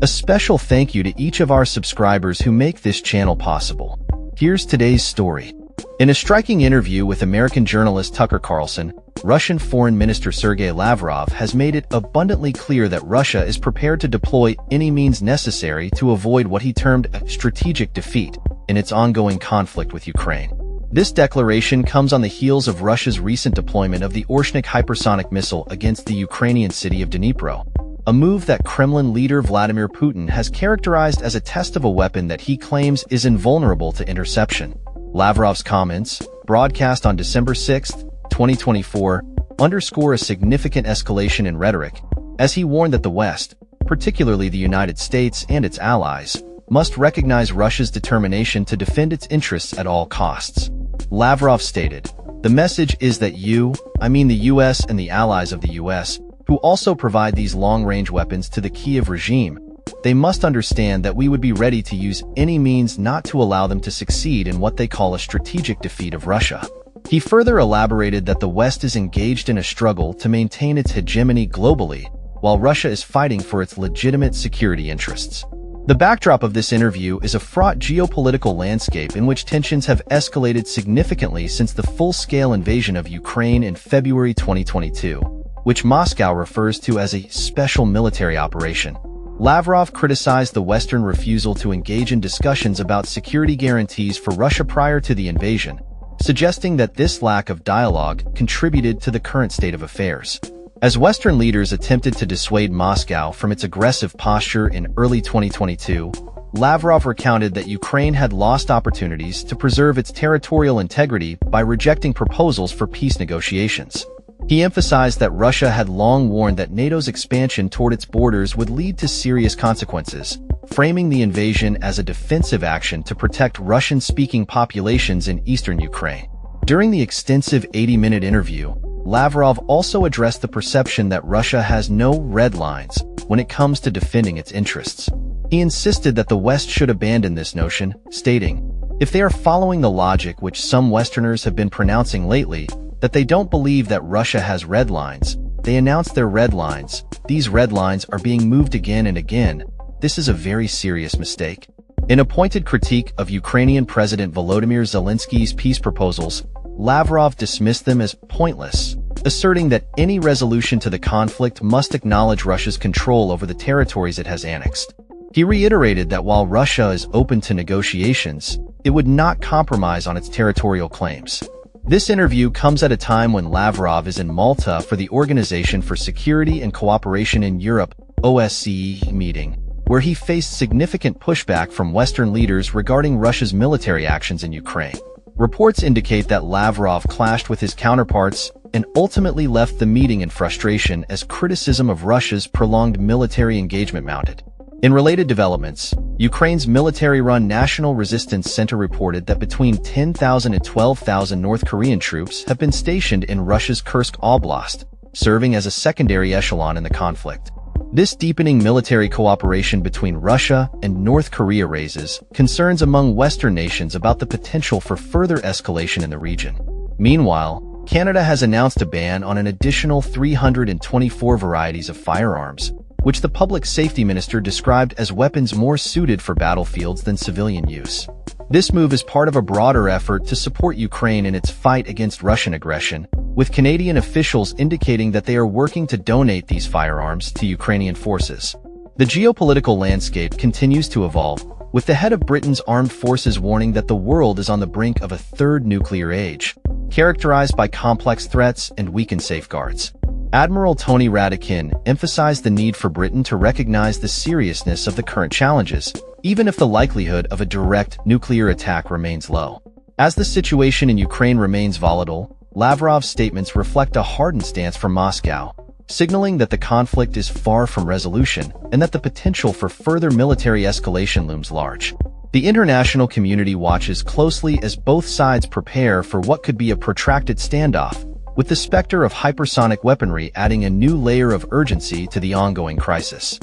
A special thank you to each of our subscribers who make this channel possible. Here's today's story. In a striking interview with American journalist Tucker Carlson, Russian Foreign Minister Sergey Lavrov has made it abundantly clear that Russia is prepared to deploy any means necessary to avoid what he termed a strategic defeat in its ongoing conflict with Ukraine. This declaration comes on the heels of Russia's recent deployment of the Oryshnik hypersonic missile against the Ukrainian city of Dnipro, a move that Kremlin leader Vladimir Putin has characterized as a test of a weapon that he claims is invulnerable to interception. Lavrov's comments, broadcast on December 6, 2024, underscore a significant escalation in rhetoric, as he warned that the West, particularly the United States and its allies, must recognize Russia's determination to defend its interests at all costs. Lavrov stated, "The message is that the US and the allies of the US, who also provide these long-range weapons to the Kyiv regime, they must understand that we would be ready to use any means not to allow them to succeed in what they call a strategic defeat of Russia." He further elaborated that the West is engaged in a struggle to maintain its hegemony globally, while Russia is fighting for its legitimate security interests. The backdrop of this interview is a fraught geopolitical landscape in which tensions have escalated significantly since the full-scale invasion of Ukraine in February 2022, which Moscow refers to as a special military operation. Lavrov criticized the Western refusal to engage in discussions about security guarantees for Russia prior to the invasion, suggesting that this lack of dialogue contributed to the current state of affairs. As Western leaders attempted to dissuade Moscow from its aggressive posture in early 2022, Lavrov recounted that Ukraine had lost opportunities to preserve its territorial integrity by rejecting proposals for peace negotiations. He emphasized that Russia had long warned that NATO's expansion toward its borders would lead to serious consequences, framing the invasion as a defensive action to protect Russian-speaking populations in eastern Ukraine. During the extensive 80-minute interview, Lavrov also addressed the perception that Russia has no red lines when it comes to defending its interests. He insisted that the West should abandon this notion, stating, "If they are following the logic which some Westerners have been pronouncing lately, that they don't believe that Russia has red lines, they announce their red lines. These red lines are being moved again and again. This is a very serious mistake." In a pointed critique of Ukrainian President Volodymyr Zelensky's peace proposals, Lavrov dismissed them as pointless, asserting that any resolution to the conflict must acknowledge Russia's control over the territories it has annexed. He reiterated that while Russia is open to negotiations, it would not compromise on its territorial claims. This interview comes at a time when Lavrov is in Malta for the Organization for Security and Cooperation in Europe (OSCE) meeting, where he faced significant pushback from Western leaders regarding Russia's military actions in Ukraine. Reports indicate that Lavrov clashed with his counterparts and ultimately left the meeting in frustration as criticism of Russia's prolonged military engagement mounted. In related developments, Ukraine's military-run National Resistance Center reported that between 10,000 and 12,000 North Korean troops have been stationed in Russia's Kursk Oblast, serving as a secondary echelon in the conflict. This deepening military cooperation between Russia and North Korea raises concerns among Western nations about the potential for further escalation in the region. Meanwhile, Canada has announced a ban on an additional 324 varieties of firearms, which the public safety minister described as weapons more suited for battlefields than civilian use. This move is part of a broader effort to support Ukraine in its fight against Russian aggression, with Canadian officials indicating that they are working to donate these firearms to Ukrainian forces. The geopolitical landscape continues to evolve, with the head of Britain's armed forces warning that the world is on the brink of a third nuclear age, characterized by complex threats and weakened safeguards. Admiral Tony Radakin emphasized the need for Britain to recognize the seriousness of the current challenges, even if the likelihood of a direct nuclear attack remains low. As the situation in Ukraine remains volatile, Lavrov's statements reflect a hardened stance from Moscow, signaling that the conflict is far from resolution and that the potential for further military escalation looms large. The international community watches closely as both sides prepare for what could be a protracted standoff, with the specter of hypersonic weaponry adding a new layer of urgency to the ongoing crisis.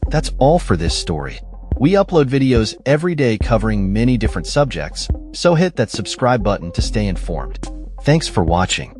That's all for this story. We upload videos every day covering many different subjects, so hit that subscribe button to stay informed. Thanks for watching.